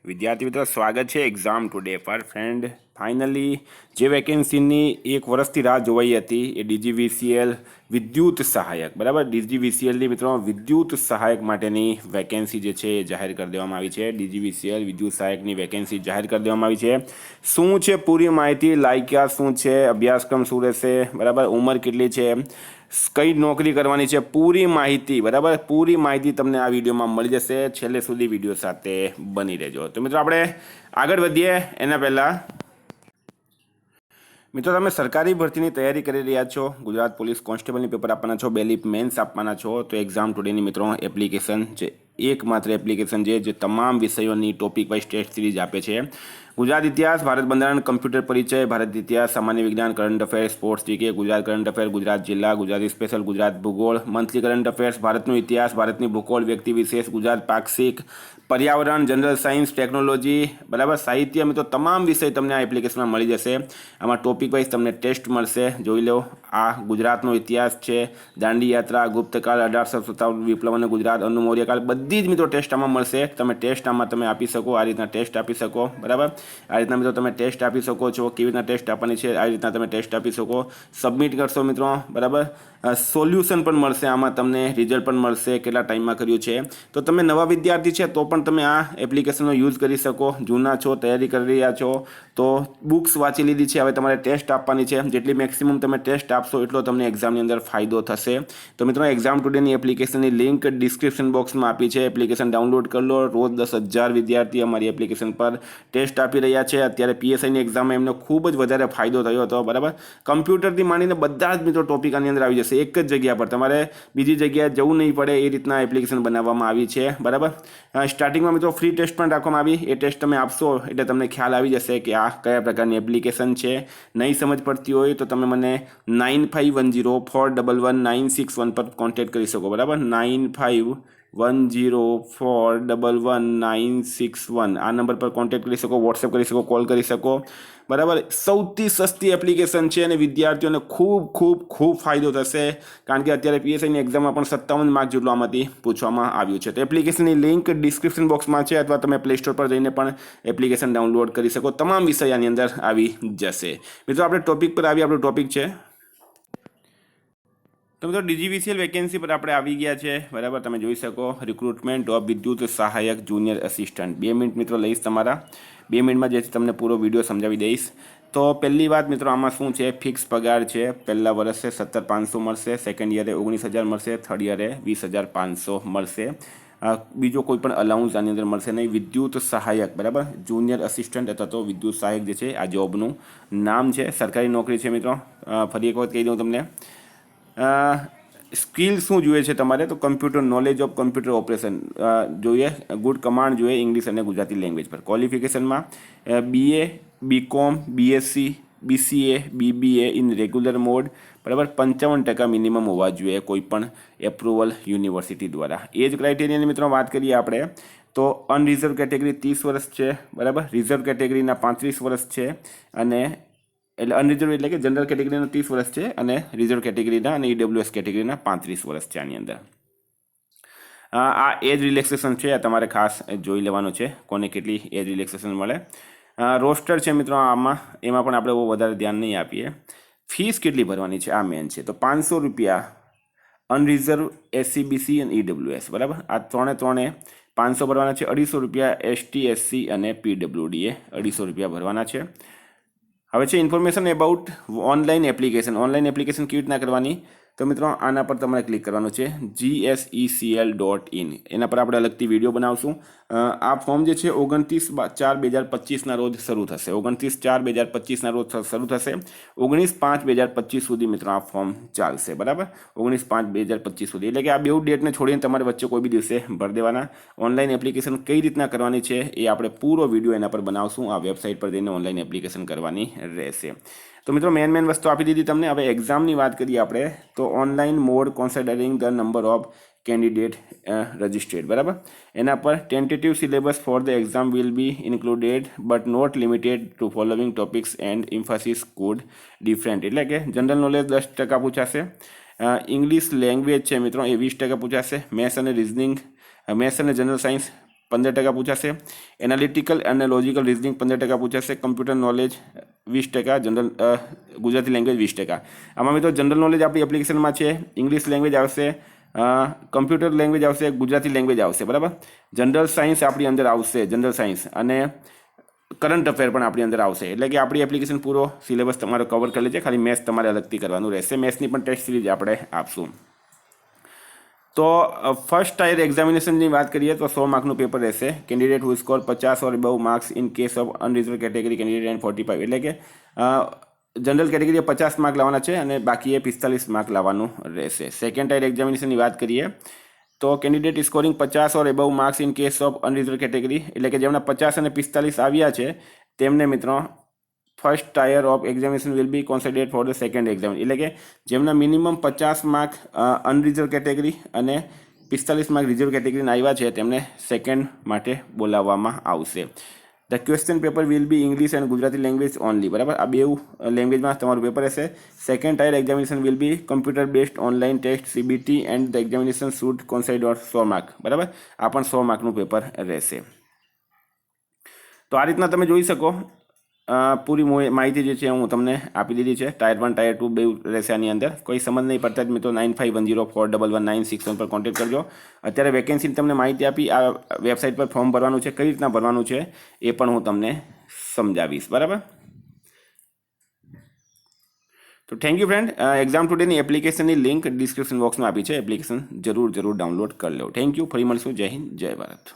વિદ્યાર્થી મિત્રો સ્વાગત છે એક્ઝામ ટુડે પર ફ્રેન્ડ. ફાઇનલી જે વેકેન્સીની એક વર્ષથી રાહ જોવાઈ હતી એ ડીજીવીસીએલ વિદ્યુત સહાયક, બરાબર, ડીજીવીસીએલની મિત્રો વિદ્યુત સહાયક માટેની વેકેન્સી જે છે એ જાહેર કરી દેવામાં આવી છે. ડીજીવીસીએલ વિદ્યુત સહાયકની વેકેન્સી જાહેર કરી દેવામાં આવી છે. શું છે પૂરી માહિતી, લાયકાત શું છે, અભ્યાસક્રમ શું રહેશે, બરાબર, ઉંમર કેટલી છે, કઈ નોકરી કરવાની છે, પૂરી માહિતી, બરાબર, પૂરી માહિતી તમને આ વિડીયોમાં મળી જશે. છેલ્લે સુધી વિડીયો સાથે બની રહેજો. તો મિત્રો આપણે આગળ વધીએ એના પહેલાં મિત્રો તમે સરકારી ભરતીની તૈયારી કરી રહ્યા છો, ગુજરાત પોલીસ કોન્સ્ટેબલની પેપર આપવાના છો, બેલીફ મેન્સ આપવાના છો, તો એક્ઝામ ટુડેની મિત્રો એપ્લિકેશન જે એકમાત્ર એપ્લિકેશન છે જે તમામ વિષયોની ટોપિક વાઇઝ ટેસ્ટ સિરીઝ આપે છે. ગુજરાત ઇતિહાસ, ભારત બંધારણ, કમ્પ્યુટર પરિચય, ભારત ઇતિહાસ, સામાન્ય વિજ્ઞાન, current affairs, sports, GK, Gujarat current affair, Gujarat જિલ્લા, ગુજરાતી સ્પેશિયલ, ગુજરાત ભૂગોળ, મંથલી કરંટ અફેર્સ, ભારતનો ઇતિહાસ, ભારતની ભૂગોળ, વ્યક્તિ વિશેષ, ગુજરાત પાક્ષિક, પર્યાવરણ, જનરલ સાયન્સ, ટેકનોલોજી, બરાબર, સાહિત્ય, મિત્રો તમામ વિષય તમને આ એપ્લિકેશનમાં મળી જશે. આમાં ટોપિક વાઇઝ તમને ટેસ્ટ મળશે. જોઈ લો, આ ગુજરાતનો ઇતિહાસ છે, દાંડી યાત્રા, ગુપ્તકાળ, 1857 વિપ્લવ અને ગુજરાત, અનુ મૌર્યકાળ, બધી જ મિત્રો ટેસ્ટ આમાં મળશે. તમે ટેસ્ટ આમાં તમે આપી શકો, આ રીતના ટેસ્ટ આપી શકો, બરાબર. આ રીતના મિત્રો તમે ટેસ્ટ આપી શકો છો. કેવી રીતના ટેસ્ટ આપવાની છે આ રીતના તમે ટેસ્ટ આપી શકો. સબમિટ કરશો મિત્રો, બરાબર. સોલ્યુશન પણ મળશે, આમાં તમને રિઝલ્ટ પણ મળશે કેટલા ટાઈમમાં કર્યું છે. તો તમે નવા વિદ્યાર્થી છે તો પણ તમે આ એપ્લિકેશનનો યુઝ કરી શકો. જૂના છો, તૈયારી કરી રહ્યા છો તો બુક્સ વાંચી લીધી છે, હવે તમારે ટેસ્ટ આપવાની છે. જેટલી મેક્સિમમ તમે ટેસ્ટ આપશો એટલો તમને એક્ઝામની અંદર ફાયદો થશે. તો મિત્રો એક્ઝામ ટુડેની એપ્લિકેશનની લિંક ડિસ્ક્રિપ્શન બોક્સમાં આપી છે. એપ્લિકેશન ડાઉનલોડ કરી લો. રોજ 10,000 વિદ્યાર્થી અમારી એપ્લિકેશન પર ટેસ્ટ આપી રહ્યા છે. અત્યારે પીએસઆઈની એક્ઝામમાં એમને ખૂબ જ વધારે ફાયદો થયો હતો, બરાબર. કમ્પ્યુટરથી માંડીને બધા જ મિત્રો ટોપિક આની અંદર આવી જશે એક જ જગ્યા પર, તમારે બીજી જગ્યાએ જવું નહીં પડે એ રીતના એપ્લિકેશન બનાવવામાં આવી છે, બરાબર. સ્ટાર્ટિંગમાં મિત્રો ફ્રી ટેસ્ટ પણ રાખવામાં આવી. એ ટેસ્ટ તમે આપશો એટલે તમને ખ્યાલ આવી જશે કે આ કયા પ્રકારની એપ્લિકેશન છે. નહીં સમજ પડતી હોય તો તમે મને 9510411961 પર કોન્ટેક્ટ કરી શકો, બરાબર. 9510411961 આ નંબર પર કોન્ટેક્ટ કરી શકો, વોટ્સએપ કરી શકો, કોલ કરી શકો, બરાબર. સૌથી સસ્તી એપ્લિકેશન છે અને વિદ્યાર્થીઓને ખૂબ ખૂબ ખૂબ ફાયદો થશે, કારણ કે અત્યારે પીએસઆઈની એક્ઝામમાં પણ 57 માર્ક જેટલું આમાંથી પૂછવામાં આવ્યું છે. તો એપ્લિકેશનની લિંક ડિસ્ક્રિપ્શન બોક્સમાં છે, અથવા તમે પ્લે સ્ટોર પર જઈને પણ એપ્લિકેશન ડાઉનલોડ કરી શકો. તમામ વિષય આની અંદર આવી જશે. મિત્રો આપણે ટોપિક પર આવી, આપણો ટોપિક છે તો મિત્રો ડીજીવીસીએલ વેકેન્સી પર આપણે આવી ગયા છે, બરાબર. તમે જોઈ શકો રિક્રુટમેન્ટ ઓફ વિદ્યુત સહાયક જુનિયર અસિસ્ટન્ટ. 2 મિનિટ મિત્રો લઈશ તમારા, 2 મિનિટમાં જે તમને પૂરો વિડીયો સમજાવી દઈશ. તો પહેલી વાત મિત્રો આમાં શું છે, ફિક્સ પગાર છે. પહેલા વર્ષે 17,500 મળશે, સેકન્ડ યરે 19,000 મળશે, થર્ડ યરે 20,500 મળશે. બીજો કોઈ પણ અલાઉન્સ આની અંદર મળશે નહીં. વિદ્યુત સહાયક, બરાબર, જુનિયર અસિસ્ટન્ટ અથવા તો વિદ્યુત સહાયક જે છે આ જોબનું નામ છે. સરકારી નોકરી છે મિત્રો. ફરી એક વખત કહી દઉં તમને. સ્કિલ શું જોઈએ છે તમારે, તો computer knowledge of computer operation જોઈએ, ગુડ કમાન્ડ જોઈએ ઇંગ્લિશ અને ગુજરાતી લેંગ્વેજ પર. ક્વોલિફિકેશનમાં BA, BCom, BSc, BCA, BBA in regular mode, બરાબર. 55% મિનિમમ હોવા જોઈએ કોઈ પણ એપ્રુવલ યુનિવર્સિટી દ્વારા. એજ ક્રાઇટેરિયાની મિત્રો વાત કરીએ આપણે તો અનરિઝર્વ કેટેગરી 30 વર્ષ છે, બરાબર. રિઝર્વ કેટેગરીના 35 વર્ષ છે, અને એટલે અનરિઝર્વ એટલે કે જનરલ કેટેગરીના 30 વર્ષ છે અને રિઝર્વ કેટેગરીના અને ઈડબ્લ્યુએસ કેટેગરીના 35 વર્ષ છે આની અંદર. આ એજ રિલેક્સેશન છે, આ તમારે ખાસ જોઈ લેવાનું છે કોને કેટલી એજ રિલેક્સેશન મળે. રોસ્ટર છે મિત્રો આમાં, એમાં પણ આપણે બહુ વધારે ધ્યાન નહીં આપીએ. ફીસ કેટલી ભરવાની છે આ મેન છે, તો 500 રૂપિયા અનરિઝર્વ, SCBC અને ઈડબ્લ્યુએસ, બરાબર. આ ત્રણે 500 ભરવાના છે. 250 રૂપિયા ST, SC અને PWDએ 250 રૂપિયા ભરવાના છે. હવે છે information about online application. Online application કેવી રીતના કરવાની, તો મિત્રો આના પર તમારે ક્લિક કરવાનું છે, GSECL.in. એના પર આપણે અલગથી વિડીયો બનાવશું. આ ફોર્મ જે છે 29/4/2025ના રોજ શરૂ થશે. 29/4/2025ના રોજ શરૂ થશે. 19/5/2025 સુધી મિત્રો આ ફોર્મ ચાલશે, બરાબર. 19/5/2025 સુધી, એટલે કે આ બે ડેટને છોડીને તમારે વચ્ચે કોઈ બી દિવસે ભરી દેવાના. ઓનલાઈન એપ્લિકેશન કઈ રીતના કરવાની છે એ આપણે પૂરો વિડીયો એના પર બનાવશું. આ વેબસાઇટ પર જઈને ઓનલાઈન એપ્લિકેશન કરવાની રહેશે. તો મિત્રો મેન વસ્તુ આપી દીધી તમને. હવે એક્ઝામની વાત કરીએ આપણે તો online mode considering the number of candidate registered, બરાબર. એના પર tentative syllabus for the exam will be included but not limited to following topics and emphasis could different. એટલે કે જનરલ નોલેજ 10% પૂછાશે. ઇંગ્લિશ લેંગ્વેજ છે મિત્રો એ 20% પૂછાશે. મેથ્સ અને રિઝનિંગ, મેથ્સ અને જનરલ સાયન્સ 15% પૂછાશે, એનાલિટિકલ અને લોજિકલ રિઝનિંગ 15% પૂછાશે, computer knowledge 20%, general Gujarati language 20%. આમાં મિત્રો જનરલ નોલેજ આપણી એપ્લિકેશનમાં છે, ઇંગ્લિશ લેંગ્વેજ આવશે, કમ્પ્યુટર લેંગ્વેજ આવશે, ગુજરાતી લેંગ્વેજ આવશે, બરાબર. જનરલ સાયન્સ આપણી અંદર આવશે, જનરલ સાયન્સ, અને કરંટ અફેર પણ આપણી અંદર આવશે. એટલે કે આપણી એપ્લિકેશન પૂરો સિલેબસ તમારો કવર કરી છે, ખાલી મેથ્સ તમારે અલગથી કરવાનું રહેશે. મેથ્સની પણ ટેસ્ટ સિરીઝ આપણે આપશું. તો ફર્સ્ટ ટાયર એક્ઝામિનેશનની વાત કરીએ તો 100 માર્કનું પેપર રહેશે. Candidate who score 50 or above marks in case of unreserved category candidate and 45. એટલે કે જનરલ કેટેગરીએ 50 માર્ક લાવવાના છે અને બાકી એ 45 માર્ક લાવવાનું રહેશે. સેકન્ડ ટાયર એક્ઝામિનેશનની વાત કરીએ તો candidate scoring 50 or above marks in case of unreserved category, એટલે કે જેમના 50 અને 45 આવ્યા છે તેમને મિત્રો first tier of examination will be considered for the second exam. એટલે કે જેમના મિનિમમ 50 માર્ક અનરિઝર્વ કેટેગરી અને 45 માર્ક રિઝર્વ કેટેગરીના આવ્યા છે તેમને સેકન્ડ માટે બોલાવવામાં આવશે. The question paper will be English and Gujarati language only, બરાબર. આ બે લેંગ્વેજમાં તમારું પેપર રહેશે. Second tier examination will be computer based online test CBT and the examination should consider 100 mark, બરાબર. આ પણ 100 માર્કનું પેપર રહેશે. તો આ રીતના તમે જોઈ શકો પૂરી માહિતી જે છે હું તમને આપી દીધી છે. ટાયર 1 ટાયર 2 બે રહેશે આની અંદર. કોઈ સમજ નહીં પડતા જ મિત્રો 9510411961 પર કોન્ટેક્ટ કરજો. અત્યારે વેકેન્સીની તમને માહિતી આપી, આ વેબસાઇટ પર ફોર્મ ભરવાનું છે, કઈ રીતના ભરવાનું છે એ પણ હું તમને સમજાવીશ, બરાબર. તો થેન્ક યુ ફ્રેન્ડ. એક્ઝામ ટુડેની એપ્લિકેશનની લિંક ડિસ્ક્રિપ્શન બોક્સમાં આપી છે. એપ્લિકેશન જરૂર ડાઉનલોડ કરી લો. Thank you. ફરી મળશું. જય હિન્દ, જય ભારત.